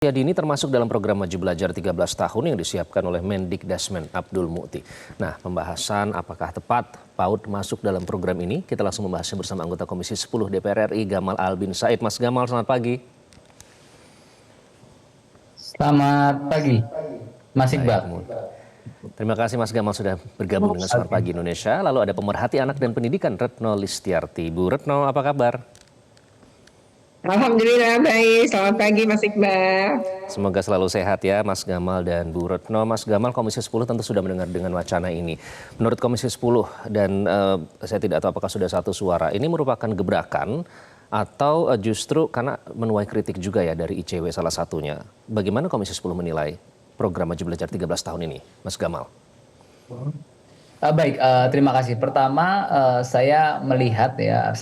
Usia dini termasuk dalam program Maju Belajar 13 tahun yang disiapkan oleh Mendikdasmen Abdul Muti. Nah, pembahasan apakah tepat PAUD masuk dalam program ini, kita langsung membahasnya bersama anggota Komisi 10 DPR RI Gamal Albin Said. Mas Gamal, selamat pagi. Selamat pagi, Mas Iqbal. Terima kasih Mas Gamal sudah bergabung dengan Selamat Pagi Indonesia. Lalu ada pemerhati anak dan pendidikan Retno Listiarti. Bu Retno, apa kabar? Alhamdulillah baik, selamat pagi Mas Iqbal. Semoga selalu sehat ya Mas Gamal dan Bu Retno. Mas Gamal, Komisi 10 tentu sudah mendengar dengan wacana ini. Menurut Komisi 10 dan saya tidak tahu apakah sudah satu suara, ini merupakan gebrakan atau justru karena menuai kritik juga ya dari ICW salah satunya. Bagaimana Komisi 10 menilai program Maju Belajar 13 tahun ini, Mas Gamal? Baik, terima kasih. Pertama, saya melihat ya,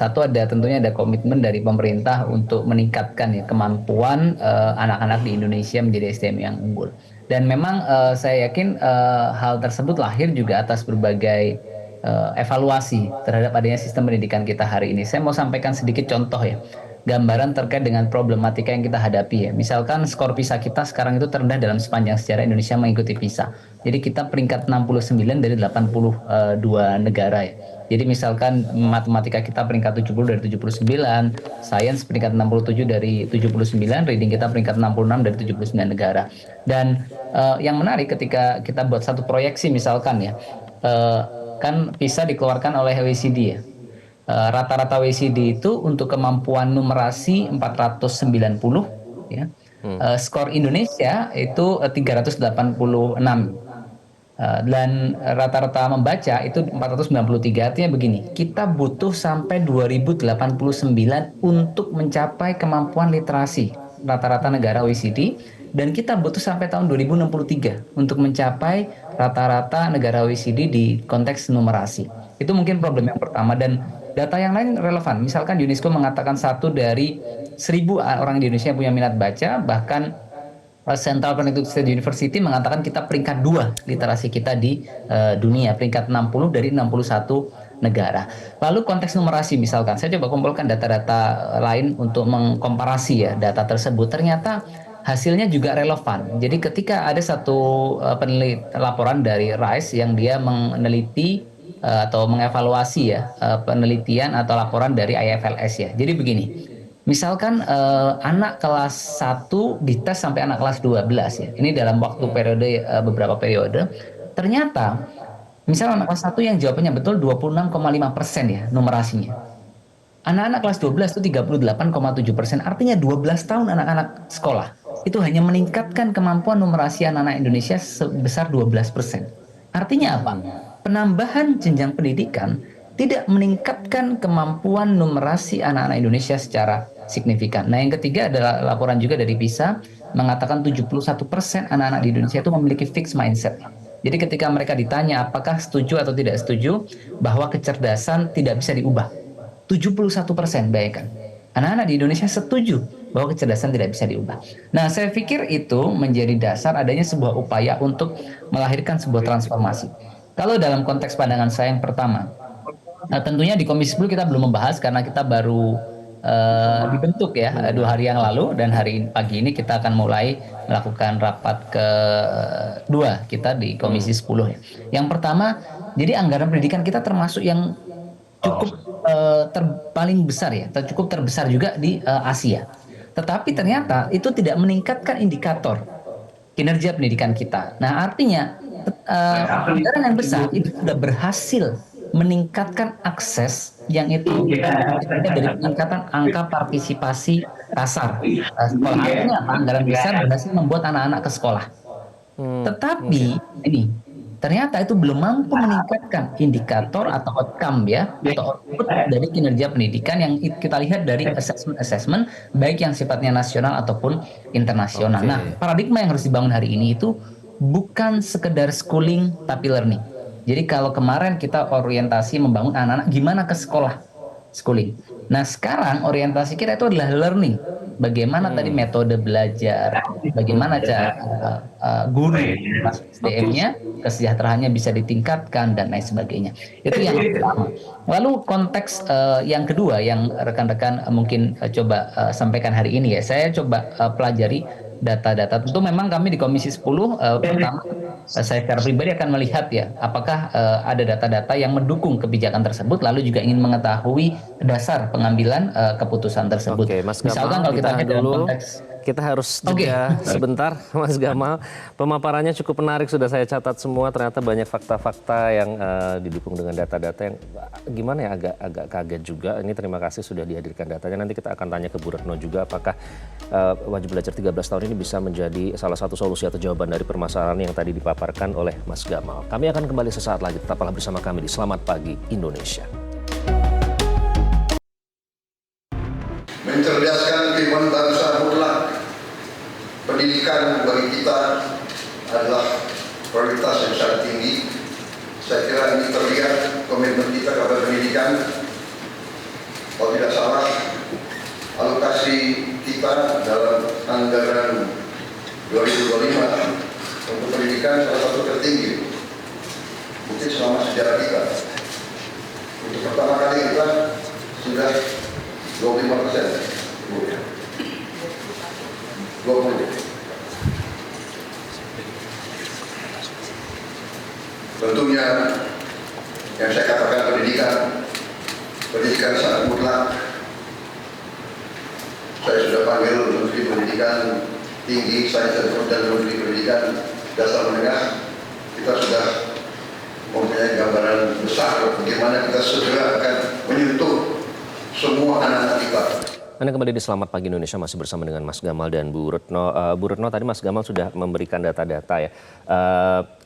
tentunya ada komitmen dari pemerintah untuk meningkatkan ya kemampuan anak-anak di Indonesia menjadi SDM yang unggul. Dan memang saya yakin hal tersebut lahir juga atas berbagai evaluasi terhadap adanya sistem pendidikan kita hari ini. Saya mau sampaikan sedikit contoh ya, gambaran terkait dengan problematika yang kita hadapi ya. Misalkan skor PISA kita sekarang itu terendah dalam sepanjang sejarah Indonesia mengikuti PISA. Jadi kita peringkat 69 dari 82 negara ya. Jadi misalkan matematika kita peringkat 70 dari 79, sains peringkat 67 dari 79, reading kita peringkat 66 dari 79 negara. Dan yang menarik ketika kita buat satu proyeksi misalkan ya, kan PISA dikeluarkan oleh OECD ya. Rata-rata OECD itu untuk kemampuan numerasi 490 ya. Skor Indonesia itu 386 dan rata-rata membaca itu 493. Artinya begini, kita butuh sampai 2089 untuk mencapai kemampuan literasi rata-rata negara OECD, dan kita butuh sampai tahun 2063 untuk mencapai rata-rata negara OECD di konteks numerasi. Itu mungkin problem yang pertama, dan data yang lain relevan. Misalkan UNESCO mengatakan 1 dari 1000 orang di Indonesia yang punya minat baca, bahkan Central Connecticut State University mengatakan kita peringkat 2 literasi kita di dunia, peringkat 60 dari 61 negara. Lalu konteks numerasi misalkan, saya coba kumpulkan data-data lain untuk mengkomparasi ya data tersebut. Ternyata hasilnya juga relevan. Jadi ketika ada satu laporan dari RISE yang dia meneliti atau mengevaluasi ya penelitian atau laporan dari IFLS ya. Jadi begini, misalkan anak kelas 1 dites sampai anak kelas 12 ya. Ini dalam waktu periode beberapa periode. Ternyata misal anak kelas 1 yang jawabannya betul 26,5% ya numerasinya. Anak-anak kelas 12 itu 38,7%. Artinya 12 tahun anak-anak sekolah itu hanya meningkatkan kemampuan numerasi anak-anak Indonesia sebesar 12%. Artinya apa? Penambahan jenjang pendidikan tidak meningkatkan kemampuan numerasi anak-anak Indonesia secara signifikan. Nah, yang ketiga adalah laporan juga dari PISA mengatakan 71% anak-anak di Indonesia itu memiliki fixed mindset. Jadi ketika mereka ditanya apakah setuju atau tidak setuju bahwa kecerdasan tidak bisa diubah, 71%, bayangkan. Anak-anak di Indonesia setuju bahwa kecerdasan tidak bisa diubah. Nah, saya pikir itu menjadi dasar adanya sebuah upaya untuk melahirkan sebuah transformasi. Kalau dalam konteks pandangan saya yang pertama, tentunya di Komisi 10 kita belum membahas karena kita baru dibentuk ya 2 hari yang lalu, dan hari pagi ini kita akan mulai melakukan rapat kedua kita di Komisi 10 ya. Yang pertama, jadi anggaran pendidikan kita termasuk yang cukup paling besar ya, cukup terbesar juga di Asia. Tetapi ternyata itu tidak meningkatkan indikator kinerja pendidikan kita. Nah, artinya anggaran yang besar itu sudah berhasil meningkatkan akses yang itu dari peningkatan angka partisipasi kasar sekolah. Artinya apa? Anggaran besar berhasil membuat anak-anak ke sekolah. Tetapi ini ternyata itu belum mampu meningkatkan indikator atau outcome ya, atau output dari kinerja pendidikan yang kita lihat dari assessment baik yang sifatnya nasional ataupun internasional. Nah, paradigma yang harus dibangun hari ini itu bukan sekedar schooling tapi learning. Jadi kalau kemarin kita orientasi membangun anak-anak gimana ke sekolah, schooling. Nah, sekarang orientasi kita itu adalah learning. Bagaimana tadi metode belajar, bagaimana cara guru SDM-nya, kesejahteraannya bisa ditingkatkan dan lain sebagainya. Itu yang pertama. Lalu konteks yang kedua yang rekan-rekan mungkin coba sampaikan hari ini ya, saya coba pelajari data-data. Tentu memang kami di Komisi 10 pertama saya secara pribadi akan melihat ya apakah ada data-data yang mendukung kebijakan tersebut, lalu juga ingin mengetahui dasar pengambilan keputusan tersebut. Oke, Mas Misalkan Gamal, kalau kita ditahan lihat dalam dulu. konteks Kita harus jeda sebentar, Mas Gamal. Pemaparannya cukup menarik, sudah saya catat semua. Ternyata banyak fakta-fakta yang didukung dengan data-data yang gimana ya, agak kaget juga. Ini terima kasih sudah dihadirkan datanya. Nanti kita akan tanya ke Bu Retno juga apakah wajib belajar 13 tahun ini bisa menjadi salah satu solusi atau jawaban dari permasalahan yang tadi dipaparkan oleh Mas Gamal. Kami akan kembali sesaat lagi. Tetaplah bersama kami di Selamat Pagi Indonesia. Mencerdaskan kehidupan bangsa mutlak. Pendidikan bagi kita adalah prioritas yang sangat tinggi. Saya kira ini terlihat komitmen kita kepada pendidikan. Kalau tidak salah, alokasi kita dalam anggaran 2025 untuk pendidikan salah satu tertinggi mungkin selama sejarah kita. Untuk pertama kali kita sudah 25%. 20. Tentunya yang saya katakan pendidikan sangat mutlak. Saya sudah panggil Menteri Pendidikan Tinggi, Sains dan Menteri Pendidikan Dasar Menengah. Kita sudah mempunyai gambaran besar bagaimana kita segera akan menyentuh semua anak-anak kita. Anda kembali di Selamat Pagi Indonesia, masih bersama dengan Mas Gamal dan Bu Retno. Bu Retno, tadi Mas Gamal sudah memberikan data-data ya.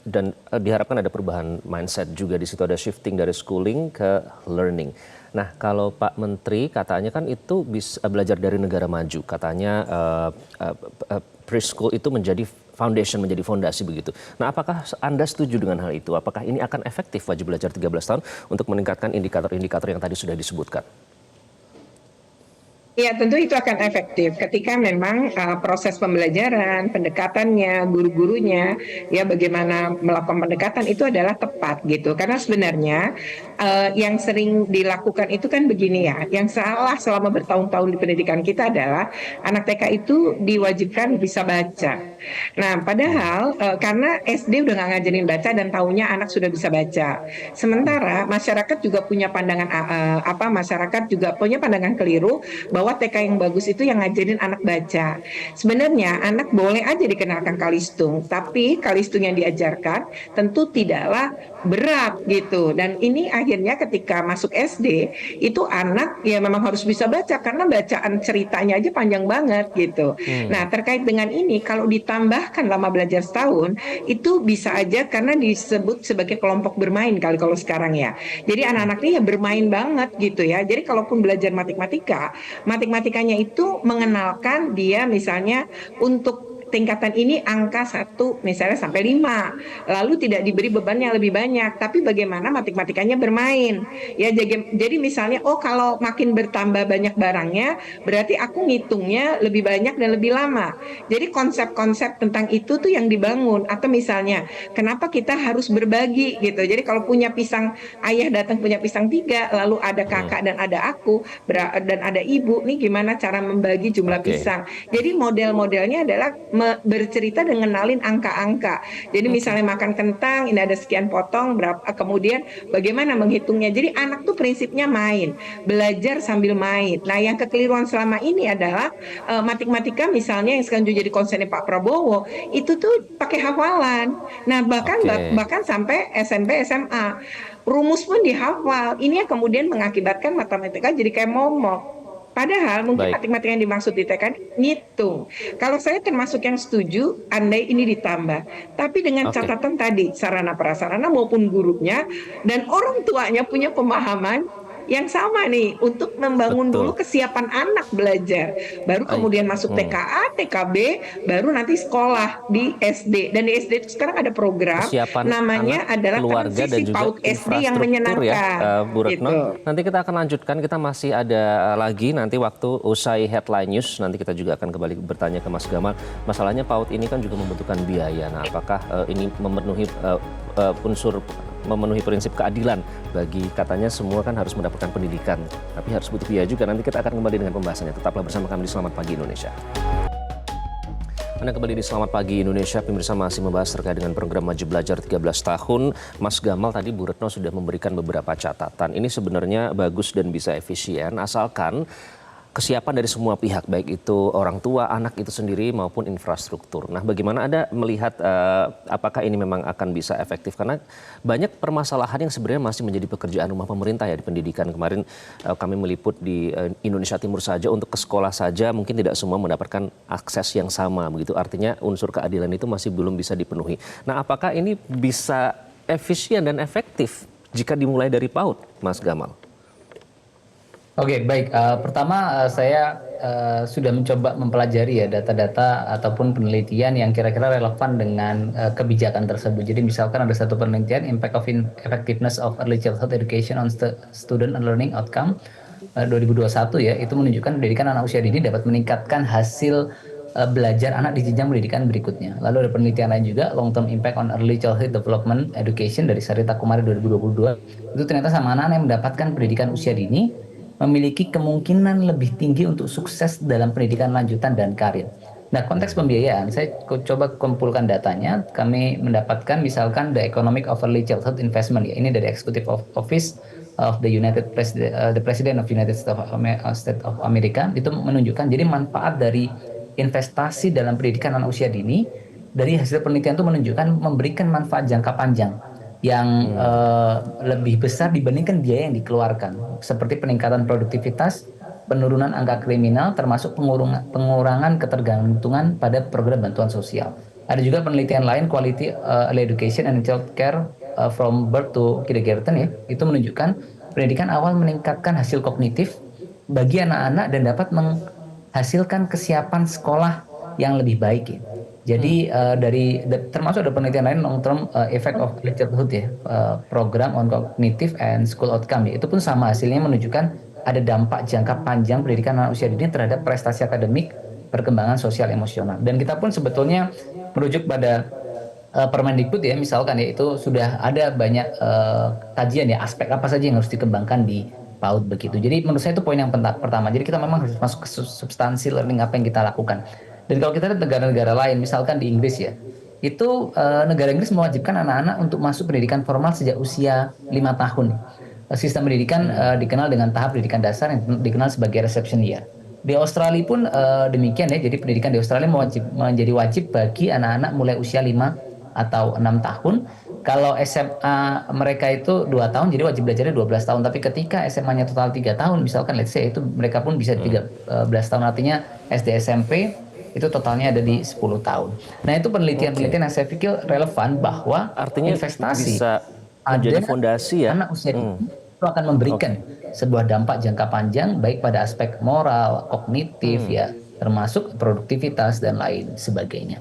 Dan diharapkan ada perubahan mindset juga. Di situ ada shifting dari schooling ke learning. Nah, kalau Pak Menteri katanya kan itu bisa belajar dari negara maju. Katanya preschool itu menjadi foundation, menjadi fondasi begitu. Nah, apakah Anda setuju dengan hal itu? Apakah ini akan efektif wajib belajar 13 tahun untuk meningkatkan indikator-indikator yang tadi sudah disebutkan? Ya, tentu itu akan efektif ketika memang proses pembelajaran, pendekatannya, guru-gurunya, ya bagaimana melakukan pendekatan itu adalah tepat gitu. Karena sebenarnya yang sering dilakukan itu kan begini ya, yang salah selama bertahun-tahun di pendidikan kita adalah anak TK itu diwajibkan bisa baca. Nah, padahal karena SD udah nggak ngajarin baca dan taunya anak sudah bisa baca. Sementara masyarakat juga punya pandangan masyarakat juga punya pandangan keliru bahwa TK yang bagus itu yang ngajarin anak baca. Sebenarnya anak boleh aja dikenalkan kalistung, tapi kalistung yang diajarkan tentu tidaklah berat gitu. Dan ini akhirnya ketika masuk SD itu anak ya memang harus bisa baca karena bacaan ceritanya aja panjang banget gitu. Nah, terkait dengan ini kalau ditambahkan lama belajar setahun itu bisa aja karena disebut sebagai kelompok bermain kali kalau sekarang ya. Jadi anak-anaknya ya bermain banget gitu ya. Jadi kalaupun belajar matematikanya itu mengenalkan dia misalnya untuk tingkatan ini angka 1 misalnya sampai 5. Lalu tidak diberi beban yang lebih banyak, tapi bagaimana matematikanya bermain. Ya jadi misalnya kalau makin bertambah banyak barangnya, berarti aku ngitungnya lebih banyak dan lebih lama. Jadi konsep-konsep tentang itu tuh yang dibangun. Atau misalnya, kenapa kita harus berbagi gitu. Jadi kalau punya pisang, ayah datang punya pisang 3, lalu ada kakak dan ada aku dan ada ibu, nih gimana cara membagi jumlah pisang. Jadi model-modelnya adalah bercerita dan ngenalin angka-angka. Jadi misalnya makan kentang, ini ada sekian potong, berapa, kemudian bagaimana menghitungnya. Jadi anak tuh prinsipnya main, belajar sambil main. Nah, yang kekeliruan selama ini adalah matematika misalnya yang sekarang jadi konsennya Pak Prabowo, itu tuh pakai hafalan. Nah, bahkan sampai SMP, SMA. Rumus pun dihafal. Ini yang kemudian mengakibatkan matematika jadi kayak momok. Padahal mungkin matematika yang dimaksud di TK ngitung. Kalau saya termasuk yang setuju, andai ini ditambah. Tapi dengan catatan tadi, sarana prasarana maupun gurunya dan orang tuanya punya pemahaman yang sama nih untuk membangun dulu kesiapan anak belajar. Baru kemudian masuk TKA, TKB, baru nanti sekolah di SD. Dan di SD itu sekarang ada program namanya adalah transisi PAUD SD yang menyenangkan. Ya, Bu Retno. Gitu. Nanti kita akan lanjutkan, kita masih ada lagi nanti waktu usai headline news. Nanti kita juga akan kembali bertanya ke Mas Gamal. Masalahnya PAUD ini kan juga membutuhkan biaya. Nah, apakah ini memenuhi prinsip keadilan bagi katanya semua kan harus mendapatkan pendidikan, tapi harus butuh biaya juga. Nanti kita akan kembali dengan pembahasannya. Tetaplah bersama kami di Selamat Pagi Indonesia. Anda kembali di Selamat Pagi Indonesia, pemirsa masih membahas terkait dengan program Maju Belajar 13 tahun. Mas Gamal tadi Bu Retno sudah memberikan beberapa catatan. Ini sebenarnya bagus dan bisa efisien asalkan kesiapan dari semua pihak, baik itu orang tua, anak itu sendiri maupun infrastruktur. Nah, bagaimana Anda melihat apakah ini memang akan bisa efektif? Karena banyak permasalahan yang sebenarnya masih menjadi pekerjaan rumah pemerintah ya di pendidikan. Kemarin kami meliput di Indonesia Timur saja, untuk ke sekolah saja mungkin tidak semua mendapatkan akses yang sama. Begitu artinya unsur keadilan itu masih belum bisa dipenuhi. Nah, apakah ini bisa efisien dan efektif jika dimulai dari PAUD, Mas Gamal? Oke, baik. Pertama, saya sudah mencoba mempelajari ya data-data ataupun penelitian yang kira-kira relevan dengan kebijakan tersebut. Jadi misalkan ada satu penelitian Impact of Effectiveness of Early Childhood Education on Student and Learning Outcome 2021 ya, itu menunjukkan pendidikan anak usia dini dapat meningkatkan hasil belajar anak di jenjang pendidikan berikutnya. Lalu ada penelitian lain juga, Long Term Impact on Early Childhood Development Education dari Sarita Kumari 2022. Itu ternyata sama anak-anak yang mendapatkan pendidikan usia dini memiliki kemungkinan lebih tinggi untuk sukses dalam pendidikan lanjutan dan karir. Nah, konteks pembiayaan, saya coba kumpulkan datanya. Kami mendapatkan misalkan The Economic of Early Childhood Investment, ya, ini dari Executive Office of the President of United States of America, itu menunjukkan jadi manfaat dari investasi dalam pendidikan anak usia dini dari hasil penelitian itu menunjukkan memberikan manfaat jangka panjang yang lebih besar dibandingkan biaya yang dikeluarkan, seperti peningkatan produktivitas, penurunan angka kriminal, termasuk pengurangan ketergantungan pada program bantuan sosial. Ada juga penelitian lain, Quality Early Education and Child Care from Birth to Kindergarten, ya, itu menunjukkan pendidikan awal meningkatkan hasil kognitif bagi anak-anak dan dapat menghasilkan kesiapan sekolah yang lebih baik, ya. Jadi termasuk ada penelitian lain long term effect of early childhood, ya, program on cognitive and school outcome, ya. Itu pun sama, hasilnya menunjukkan ada dampak jangka panjang pendidikan anak usia dini terhadap prestasi akademik, perkembangan sosial emosional. Dan kita pun sebetulnya merujuk pada Permendikbud, ya, misalkan, ya, itu sudah ada banyak kajian, ya, aspek apa saja yang harus dikembangkan di PAUD begitu. Jadi menurut saya itu poin yang pertama. Jadi kita memang harus masuk ke substansi learning apa yang kita lakukan. Dan kalau kita lihat negara-negara lain, misalkan di Inggris, ya, itu negara Inggris mewajibkan anak-anak untuk masuk pendidikan formal sejak usia 5 tahun. Sistem pendidikan dikenal dengan tahap pendidikan dasar yang dikenal sebagai reception year. Di Australia pun demikian, ya, jadi pendidikan di Australia menjadi wajib bagi anak-anak mulai usia 5 atau 6 tahun. Kalau SMA mereka itu 2 tahun, jadi wajib belajarnya 12 tahun. Tapi ketika SMA-nya total 3 tahun, misalkan let's say, itu mereka pun bisa 13 tahun. Artinya SD SMP itu totalnya ada di 10 tahun. Nah, itu penelitian-penelitian yang saya pikir relevan bahwa artinya investasi bisa menjadi fondasi, ya. anak usia dini itu akan memberikan sebuah dampak jangka panjang baik pada aspek moral, kognitif, ya, termasuk produktivitas dan lain sebagainya.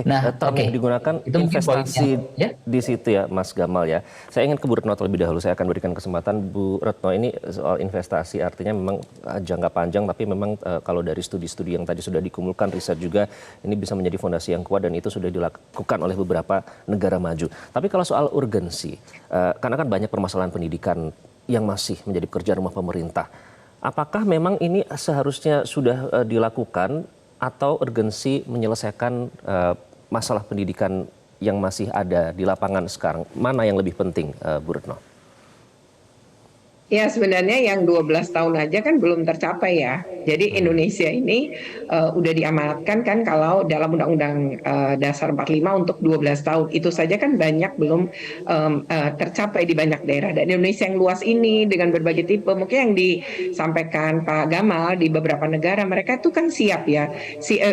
Nah, yang digunakan itu investasi di situ, ya, Mas Gamal, ya. Saya ingin ke Bu Retno terlebih dahulu. Saya akan berikan kesempatan Bu Retno ini soal investasi. Artinya memang jangka panjang, tapi memang kalau dari studi-studi yang tadi sudah dikumpulkan, riset juga, ini bisa menjadi fondasi yang kuat dan itu sudah dilakukan oleh beberapa negara maju. Tapi kalau soal urgensi, karena kan banyak permasalahan pendidikan yang masih menjadi pekerjaan rumah pemerintah. Apakah memang ini seharusnya sudah dilakukan atau urgensi menyelesaikan masalah pendidikan yang masih ada di lapangan sekarang? Mana yang lebih penting, Bu Retno? Ya, sebenarnya yang 12 tahun aja kan belum tercapai, ya. Jadi Indonesia ini udah diamanatkan kan kalau dalam Undang-Undang Dasar 45 untuk 12 tahun. Itu saja kan banyak belum tercapai di banyak daerah. Dan Indonesia yang luas ini dengan berbagai tipe, mungkin yang disampaikan Pak Gamal, di beberapa negara mereka itu kan siap, ya.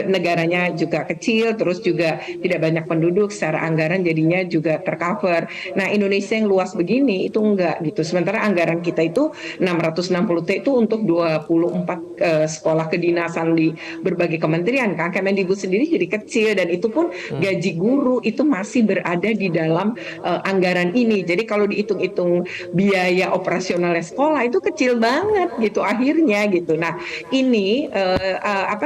Negaranya juga kecil, terus juga tidak banyak penduduk, secara anggaran jadinya juga tercover. Nah, Indonesia yang luas begini itu enggak gitu. Sementara anggaran kita itu 660 T itu untuk 24 sekolah kedinasan di berbagai kementerian, kan. Kemendikbud sendiri jadi kecil, dan itu pun gaji guru itu masih berada di dalam anggaran ini. Jadi kalau dihitung-hitung biaya operasionalnya sekolah itu kecil banget gitu akhirnya gitu. Nah, ini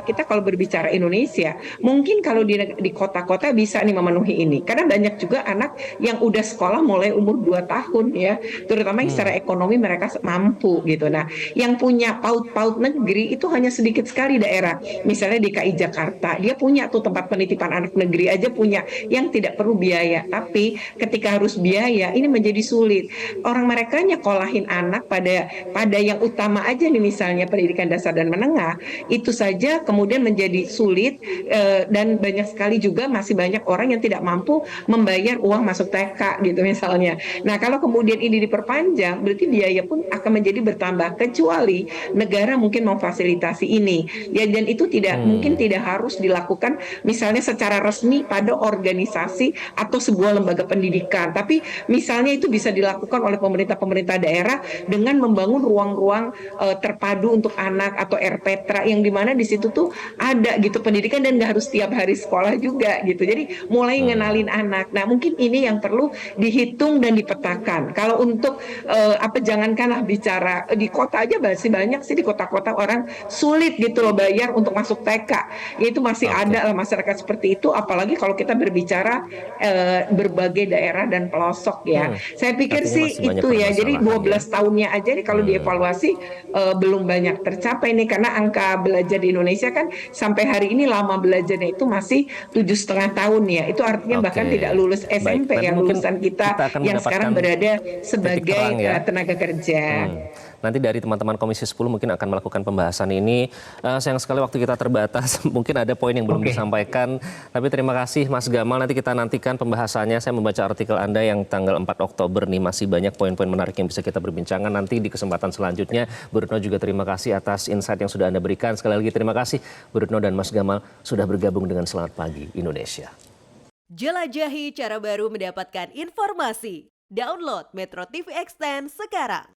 kita kalau berbicara Indonesia, mungkin kalau di kota-kota bisa nih memenuhi ini. Karena banyak juga anak yang udah sekolah mulai umur 2 tahun, ya. Terutama yang secara ekonomi mereka mereka mampu gitu. Nah, yang punya PAUD negeri itu hanya sedikit sekali daerah. Misalnya DKI Jakarta, dia punya tuh tempat penitipan anak negeri aja punya yang tidak perlu biaya. Tapi ketika harus biaya, ini menjadi sulit. Orang mereka nyekolahin anak pada yang utama aja nih, misalnya pendidikan dasar dan menengah, itu saja kemudian menjadi sulit, dan banyak sekali juga masih banyak orang yang tidak mampu membayar uang masuk TK gitu misalnya. Nah, kalau kemudian ini diperpanjang, berarti biaya pun akan menjadi bertambah, kecuali negara mungkin memfasilitasi ini. Ya, dan itu mungkin tidak harus dilakukan misalnya secara resmi pada organisasi atau sebuah lembaga pendidikan, tapi misalnya itu bisa dilakukan oleh pemerintah daerah dengan membangun ruang-ruang terpadu untuk anak atau RPTRA, yang dimana di situ tuh ada gitu pendidikan dan nggak harus tiap hari sekolah juga gitu. Jadi mulai ngenalin anak. Nah, mungkin ini yang perlu dihitung dan dipetakan. Kalau untuk jangankanlah bicara di kota aja, masih banyak sih di kota-kota orang sulit gitu loh bayar untuk masuk TK. Itu masih ada lah masyarakat seperti itu, apalagi kalau kita berbicara berbagai daerah dan pelosok ya. Saya pikir Artinya sih masih banyak itu ya. Jadi permasalahan 12 tahunnya aja nih kalau dievaluasi belum banyak tercapai nih, karena angka belajar di Indonesia kan sampai hari ini lama belajarnya itu masih 7,5 tahun ya. Itu artinya bahkan tidak lulus SMP. Baik, nanti yang mungkin lulusan kita kita akan yang sekarang mendapatkan berada titik sebagai terang ya. tenaga kerja. Nanti dari teman-teman Komisi 10 mungkin akan melakukan pembahasan ini. Sayang sekali waktu kita terbatas, mungkin ada poin yang belum disampaikan. Tapi terima kasih Mas Gamal, nanti kita nantikan pembahasannya. Saya membaca artikel Anda yang tanggal 4 Oktober nih, masih banyak poin-poin menarik yang bisa kita berbincangkan nanti di kesempatan selanjutnya. Bu Retno juga terima kasih atas insight yang sudah Anda berikan. Sekali lagi terima kasih Bu Retno dan Mas Gamal sudah bergabung dengan Selamat Pagi Indonesia. Jelajahi cara baru mendapatkan informasi. Download Metro TV Extend sekarang.